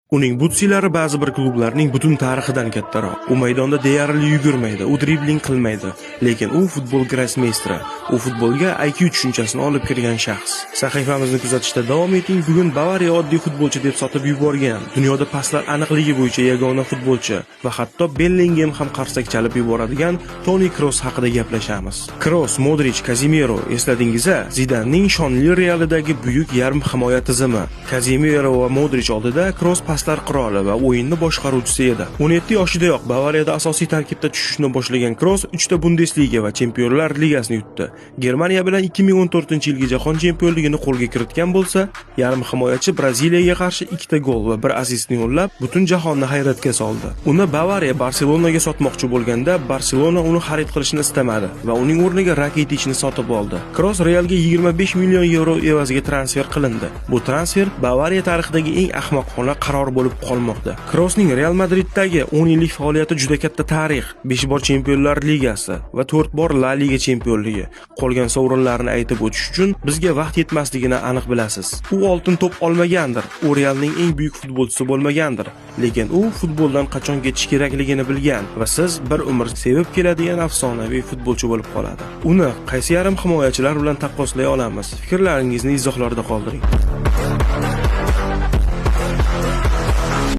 Uning butsilari ba'zi bir klublarning butun tarixidan kattaroq. U maydonda deyarli yugurmaydi, u dribling qilmaydi, lekin u futbol grossmeysteri. U futbolga IQ tushunchasini olib kirgan shaxs. Sahifamizni kuzatishda davom eting. Bugun Bavariya oddiy futbolchi deb sotib yuborgan, dunyoda paslar aniqligi bo'yicha yagona futbolchi va hatto Bellingham ham qarsak chalib yuboradigan Toni Kroos haqida gaplashamiz. Kroos, Modric, Kazemiro, esladingiz-a? Zidanning shonli Realidagi buyuk yarim himoya tizimi. Kazemiro va Modric oldida Kroos paslar qiroli va o'yinni boshqaruvchisi edi. 17 yoshidayoq Bavariyada asosiy tarkibda tushishni boshlagan Kroos 3 ta Bundesliga va Chempionlar Ligasini yutdi. Germaniya bilan 2014-yilgi jahon chempionligini qo'lga kiritgan bo'lsa, yarim himoyachi Braziliyaga qarshi 2 ta gol va 1 assistni yo'llab, butun jahonni hayratga soldi. Uni Bavariya Barselonaga sotmoqchi bo'lganda, Barselona uni xarid qilishni istamadi va uning o'rniga Rakitichni sotib oldi. Kroos Realga 25 million yevro evaziga transfer qilindi. Bu transfer Bavariya tarixidagi eng ahmoqona qaror bo'lib qolmoqda. Kroosning Real Madriddagi 10 yillik faoliyati juda katta tarix. 5 bor Chempionlar Ligasi va 4 bor La Liga chempionligi. Qolgan sovrinlarni aytib o'tish uchun bizga vaqt yetmasligini aniq bilasiz. U oltin to'p olmagandir, u Realning eng buyuk futbolchisi bo'lmagandir, lekin u futboldan qachon ketish kerakligini bilgan va siz bir umr sevib keladigan afsonaviy futbolchi bo'lib qoladi. Uni qaysi yarim himoyachilar bilan taqqoslay olamiz? Fikrlaringizni izohlarda qoldiring.